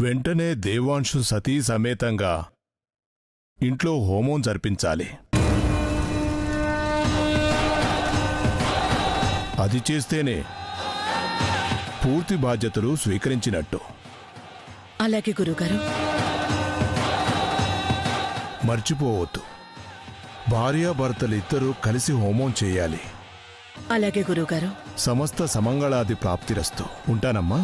వెంటనే దేవాంశు సతీ సమేతంగా ఇంట్లో హోమం జరిపించాలి. అది చేస్తేనే పూర్తి బాధ్యతలు స్వీకరించినట్టు. అలాగే గురుగారు. మర్చిపోవద్దు, భార్యాభర్తలిద్దరూ కలిసి హోమం చేయాలి. అలాగే గురుగారు. సమస్త సమంగళాది ప్రాప్తిరస్తు. ఉంటానమ్మా.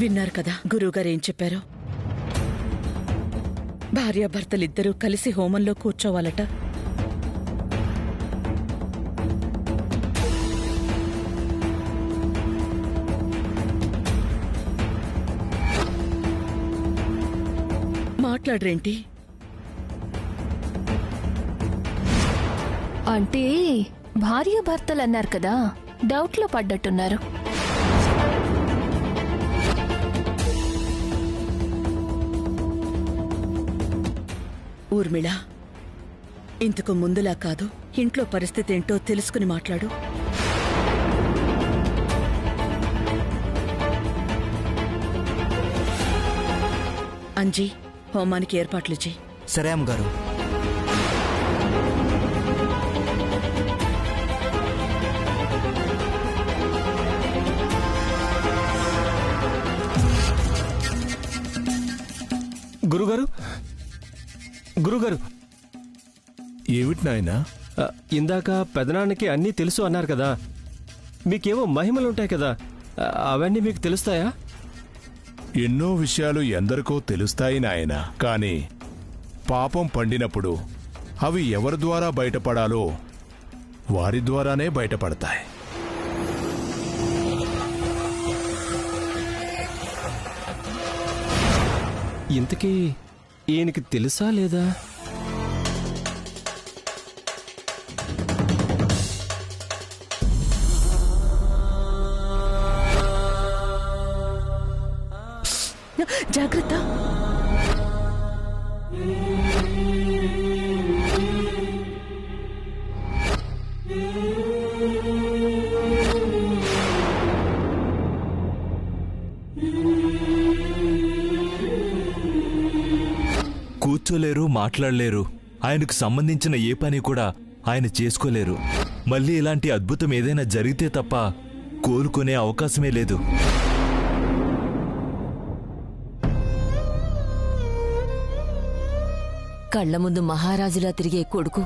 విన్నారు కదా గురువుగారు ఏం చెప్పారో? భార్యాభర్తలిద్దరూ కలిసి హోమంలో కూర్చోవాలట. మాట్లాడరేంటి? అంటే భార్యాభర్తలు అన్నారు కదా, డౌట్లో పడ్డట్టున్నారు. ఊర్మిళ, ఇంతకు ముందులా కాదు. ఇంట్లో పరిస్థితి ఏంటో తెలుసుకుని మాట్లాడు. అంజీ, హోమానికి ఏర్పాట్లు చెయ్యి. సరే అమ్మగారు. గురుగారు, గురుగారు. ఏమిటి నాయనా? ఇందాక పెదనాన్నకి అన్నీ తెలుసు అన్నారు కదా, మీకేవో మహిమలుంటాయి కదా, అవన్నీ మీకు తెలుస్తాయా? ఎన్నో విషయాలు ఎందరికో తెలుస్తాయి నాయనా. కాని పాపం పండినప్పుడు అవి ఎవరి ద్వారా బయటపడాలో వారి ద్వారానే బయటపడతాయి. ఇంతకీ ఈయనకి తెలుసా లేదా? జాగ్రత్త. కూర్చోలేరు, మాట్లాడలేరు. ఆయనకు సంబంధించిన ఏ పని కూడా ఆయన చేసుకోలేరు. మళ్ళీ ఇలాంటి అద్భుతం ఏదైనా జరిగితే తప్ప కోలుకునే అవకాశమే లేదు. కళ్ల ముందు మహారాజులా తిరిగే కొడుకు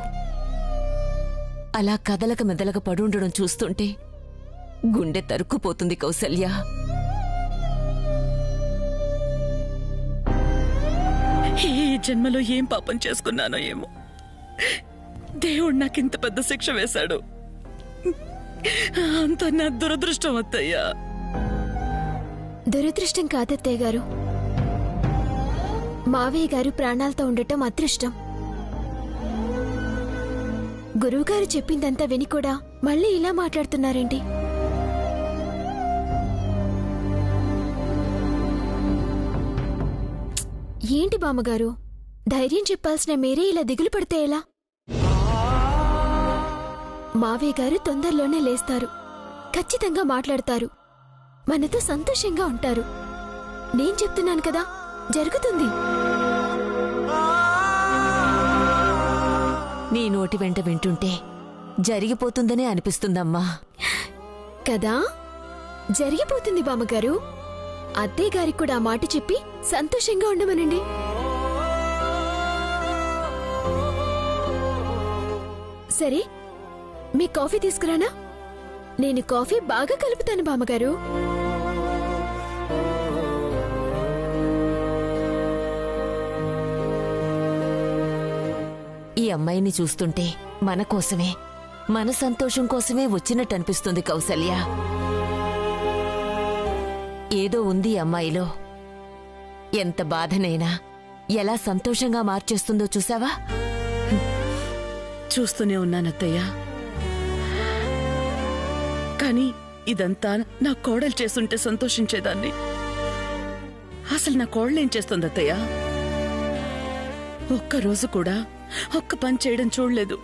అలా కదలక మెదలక పడుండడం చూస్తుంటే గుండె తరుక్కుపోతుంది కౌసల్య. ఈ జన్మలో ఏం పాపం చేసుకున్నానో ఏమో, దేవుడు నాకింత పెద్ద శిక్ష వేశాడు. అంత నా దురదృష్టం అత్తయ్యా. దురదృష్టం కాదత్తయ్య గారు, మావయ్య గారు ప్రాణాలతో ఉండటం అదృష్టం. గురువుగారు చెప్పిందంతా విని కూడా మళ్ళీ ఇలా మాట్లాడుతున్నారేంటి? ఏంటి బామ్మగారు, ధైర్యం చెప్పాల్సిన మీరే ఇలా దిగులు పడితే ఎలా? మావయ్య గారు తొందరలోనే లేస్తారు, ఖచ్చితంగా మాట్లాడతారు, మనతో సంతోషంగా ఉంటారు. నేను చెప్తున్నాను కదా, జరుగుతుంది. నీ నోటి వెంట వింటుంటే జరిగిపోతుందనే అనిపిస్తుందమ్మా. కదా, జరిగిపోతుంది బామ్మగారు. అత్తయ్య గారికి కూడా ఆ మాట చెప్పి సంతోషంగా ఉండమనండి. సరే, మీ కాఫీ తీసుకురానా? నేను కాఫీ బాగా కలుపుతాను బామ్మగారు. ఈ అమ్మాయిని చూస్తుంటే మన కోసమే, మన సంతోషం కోసమే వచ్చినట్టు అనిపిస్తుంది కౌసల్య. ఏదో ఉంది అమ్మాయిలో. ఎంత బాధనైనా ఎలా సంతోషంగా మార్చేస్తుందో చూసావా? చూస్తూనే ఉన్నానత్తయ్యా. కానీ ఇదంతా నా కోడలు చేస్తుంటే సంతోషించేదాన్ని. అసలు నా కోడలేం చేస్తుంది అత్తయ్య? ఒక్కరోజు కూడా ఒక్క పని చేయడం చూడలేదు.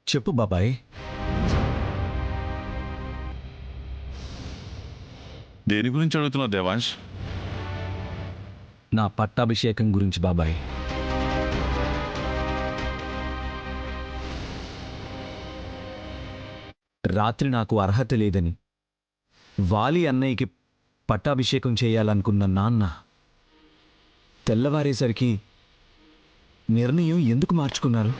చెప్పు బాబాయ్. దేని గురించి అడుగుతున్నావు దేవాంశ్? నా పట్టాభిషేకం గురించి బాబాయ్. రాత్రి నాకు అర్హత లేదని వాలి అన్నయ్యకి పట్టాభిషేకం చేయాలనుకున్న నాన్న తెల్లవారేసరికి నిర్ణయం ఎందుకు మార్చుకున్నారు?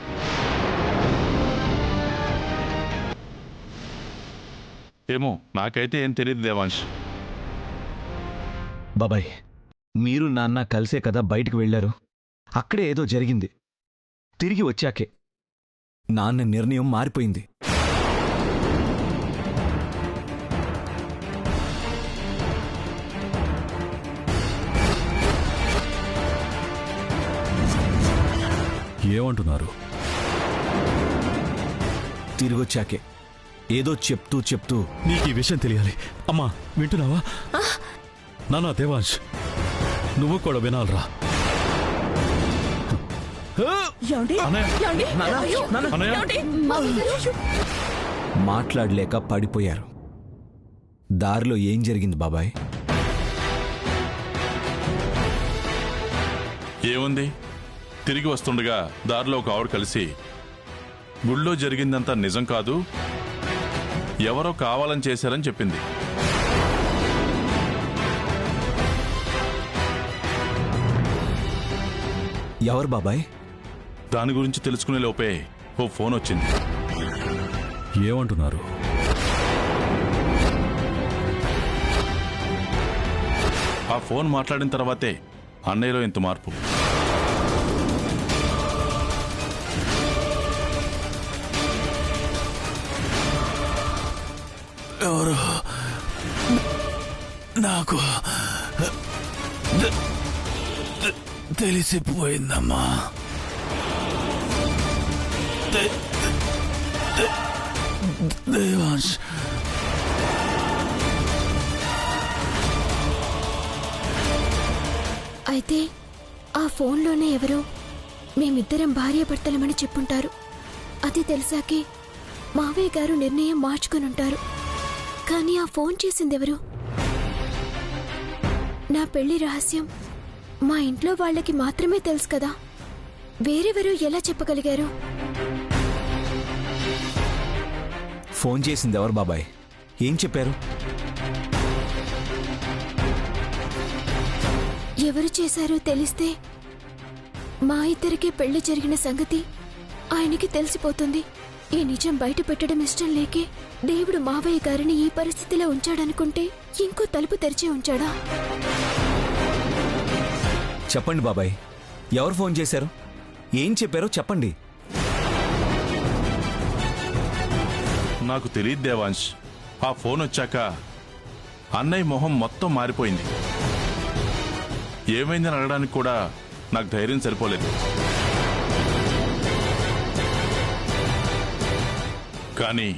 ఏమో, నాకైతే ఏం తెలియదు దేవాంశ్. బాబాయ్, మీరు నాన్న కలిసే కదా బయటికి వెళ్ళారు. అక్కడే ఏదో జరిగింది. తిరిగి వచ్చాకే నాన్న నిర్ణయం మారిపోయింది. ఏమంటున్నారు? తిరిగొచ్చాకే ఏదో చెప్తూ నీకు ఈ విషయం తెలియాలి. అమ్మా, వింటున్నావా? నానా దేవాంశ్, నువ్వు కూడా వినాలరా. మాట్లాడలేక పడిపోయారు. దారిలో ఏం జరిగింది బాబాయ్? ఏముంది, తిరిగి వస్తుండగా దారిలో ఒక ఆవిడ కలిసి గుళ్ళో జరిగిందంతా నిజం కాదు, ఎవరో కావాలని చేశారని చెప్పింది. ఎవరు బాబాయ్? దాని గురించి తెలుసుకునే లోపే ఓ ఫోన్ వచ్చింది. ఏమంటున్నారు? ఆ ఫోన్ మాట్లాడిన తర్వాతే అన్నయ్యలో ఇంత మార్పు. ఎవరు నాకు తెలిసిపోయిందమ్మా. దేవాంశ్, అయితే ఆ ఫోన్లోనే ఎవరో మేమిద్దరం భార్యాభర్తలమని చెప్పుంటారు. అది తెలిసాకే మావయ్య గారు నిర్ణయం మార్చుకుని ఉంటారు. కానీ ఆ ఫోన్ చేసిందెవరు? నా పెళ్లి రహస్యం మా ఇంట్లో వాళ్ళకి మాత్రమే తెలుసు కదా, వేరెవరూ ఎలా చెప్పగలిగారు? ఫోన్ చేసింది ఎవరు బాబాయ్? ఏం చెప్పారు? ఎవరు చేశారో తెలిస్తే మా ఇద్దరికే పెళ్లి జరిగిన సంగతి ఆయనకి తెలిసిపోతుంది. ఈ నిజం బయట పెట్టడం ఇష్టం లేకే దేవుడు మావయ్య గారిని ఈ పరిస్థితిలో ఉంచాడనుకుంటే ఇంకో తలుపు తెరిచే ఉంచాడా? చెప్పండి బాబాయ్, ఎవరు ఫోన్ చేశారు? ఏం చెప్పారో చెప్పండి. నాకు తెలియదు దేవాంశ్. ఆ ఫోన్ వచ్చాక అన్నయ్య మొహం మొత్తం మారిపోయింది. ఏమైందని అడగడానికి కూడా నాకు ధైర్యం సరిపోలేదు. కానీ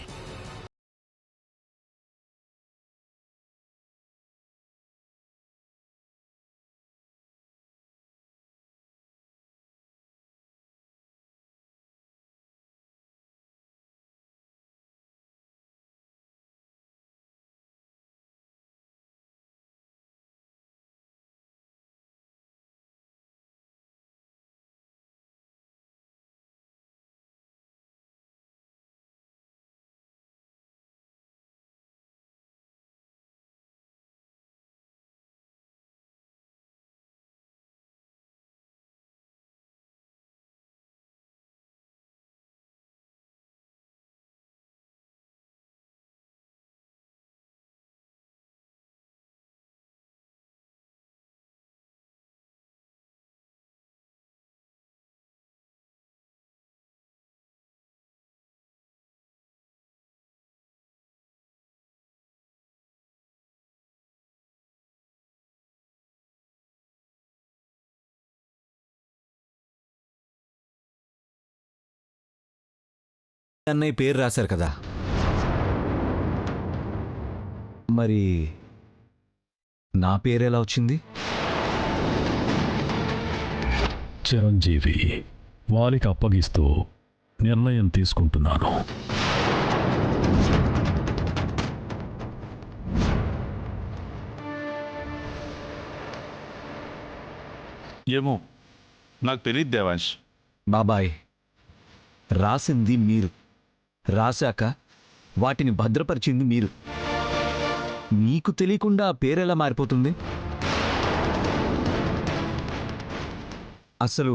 అన్నయ్య పేరు రాశారు కదా, మరి నా పేరు ఎలా వచ్చింది? చిరంజీవి వారికి అప్పగిస్తూ నిర్ణయం తీసుకుంటున్నాను. ఏమో నాకు తెలియదు దేవాంశ్. బాబాయ్, రాసింది మీరు, రాశాక వాటిని భద్రపరిచింది మీరు. మీకు తెలియకుండా ఆ పేరెలా మారిపోతుంది? అసలు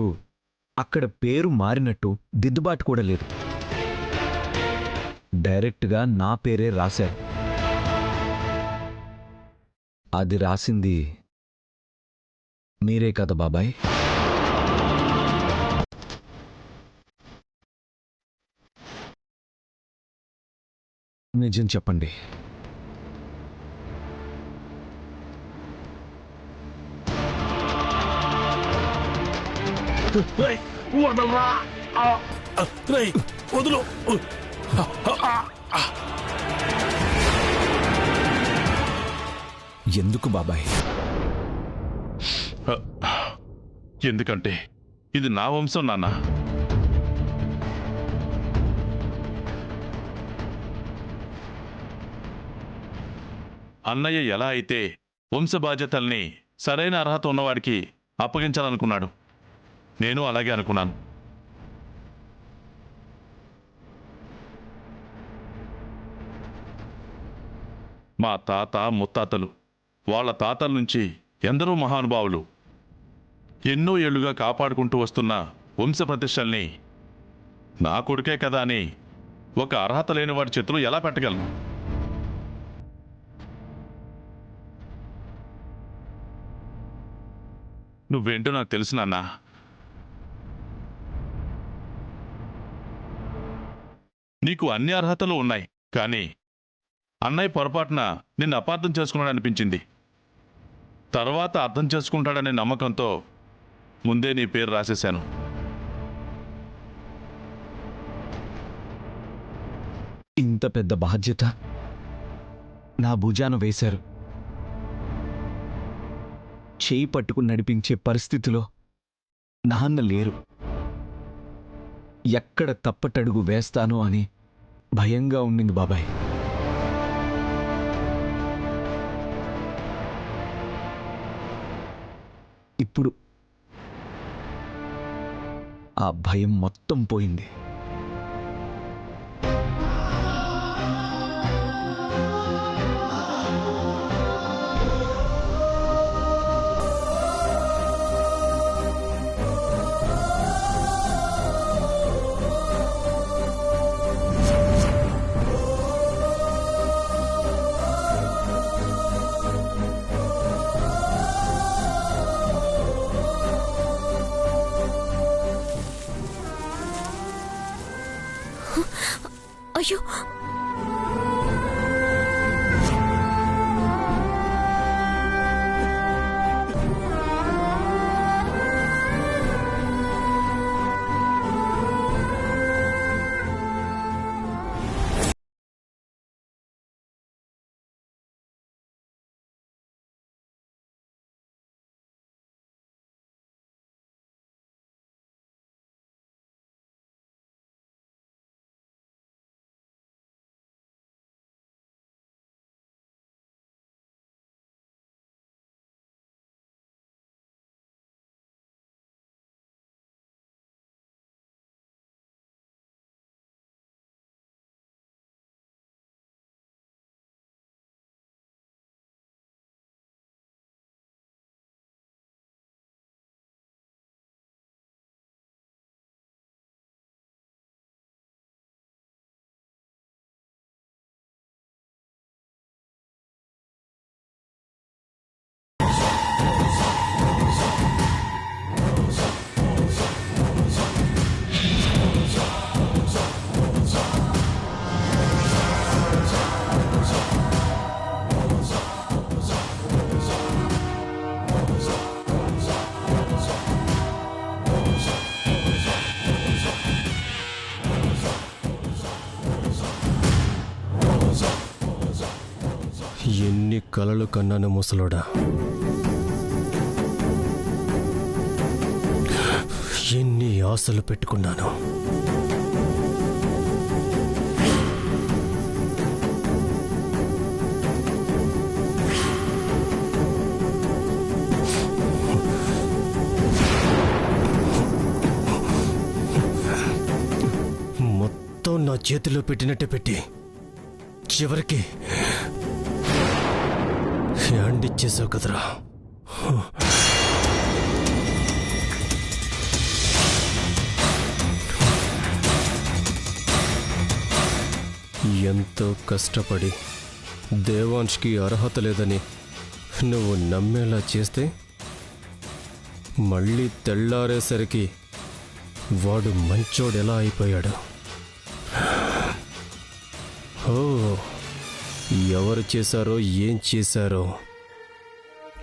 అక్కడ పేరు మారినట్టు దిద్దుబాటు కూడా లేదు. డైరెక్ట్గా నా పేరే రాశారు. అది రాసింది మీరే కదా బాబాయ్? నిజం చెప్పండి. వదులు. ఎందుకు బాబాయ్? ఎందుకంటే ఇది నా వంశం నాన్న. అన్నయ్య ఎలా అయితే వంశ బాధ్యతల్ని సరైన అర్హత ఉన్నవాడికి అప్పగించాలనుకున్నాడు, నేను అలాగే అనుకున్నాను. మా తాత ముత్తాతలు, వాళ్ళ తాతల నుంచి ఎందరో మహానుభావులు ఎన్నో ఏళ్లుగా కాపాడుకుంటూ వస్తున్న వంశ ప్రతిష్టల్ని నా కొడుకే కదా అని ఒక అర్హత లేని వాడి చేతులు ఎలా పెట్టగలను? నువ్వేంటో నాకు తెలుసు నాన్న. నీకు అన్ని అర్హతలు ఉన్నాయి, కానీ అన్నయ్య పొరపాటున నిన్ను అపార్థం చేసుకున్నాడనిపించింది. తర్వాత అర్థం చేసుకుంటాడనే నమ్మకంతో ముందే నీ పేరు రాసేశాను. ఇంత పెద్ద బాధ్యత నా భుజాన వేశారు. చేయి పట్టుకుని నడిపించే పరిస్థితిలో నాన్న లేరు. ఎక్కడ తప్పటడుగు వేస్తానో అని భయంగా ఉండింది బాబాయ్. ఇప్పుడు ఆ భయం మొత్తం పోయింది. అయ్యో, ఎన్ని కలలు కన్నాను ముసలోడా, ఎన్ని ఆశలు పెట్టుకున్నాను. మొత్తం నా చేతిలో పెట్టినట్టే పెట్టి చివరికి హ్యాండ్ ఇచ్చేసావు కదరా. ఎంతో కష్టపడి దేవాంష్కి అర్హత లేదని నువ్వు నమ్మేలా చేస్తే మళ్ళీ తెల్లారేసరికి వాడు మంచోడెలా అయిపోయాడు. ఓ, ఎవరు చేశారో ఏం చేశారో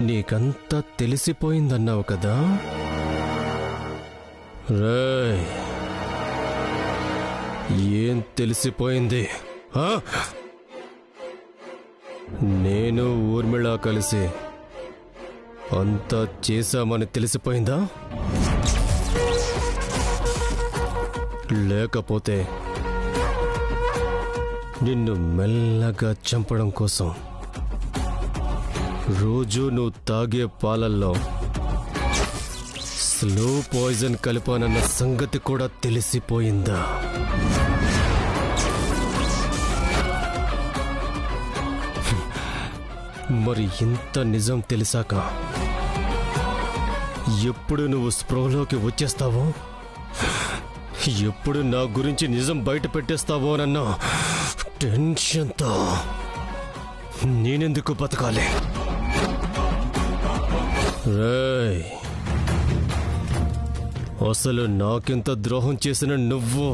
నీకంతా తెలిసిపోయిందన్నావు కదా. రేయ్, ఏం తెలిసిపోయింది? నేను ఊర్మిళ కలిసి అంతా చేశామని తెలిసిపోయిందా? లేకపోతే నిన్ను మెల్లగా చంపడం కోసం రోజు నువ్వు తాగే పాలల్లో స్లో పాయిజన్ కలిపానన్న సంగతి కూడా తెలిసిపోయిందా? మరి ఇంత నిజం తెలిసాక ఎప్పుడు నువ్వు స్పృహలోకి వచ్చేస్తావో, ఎప్పుడు నా గురించి నిజం బయట పెట్టేస్తావో అన్న టెన్షన్తో నేనెందుకు బతకాలి? రేయ్, అసలు నాకెంత ద్రోహం చేసిన నువ్వు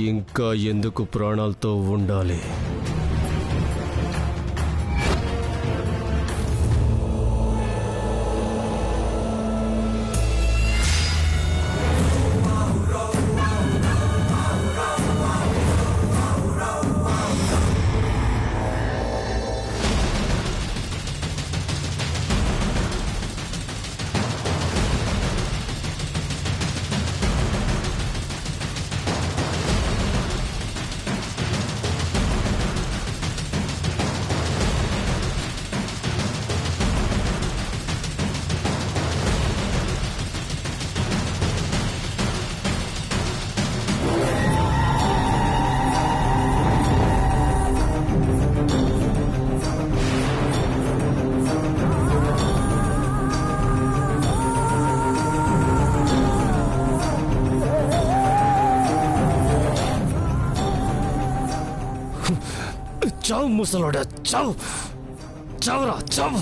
ఇంకా ఎందుకు ప్రాణాలతో ఉండాలి? చావు ముసలోడా చావు చావురా చావు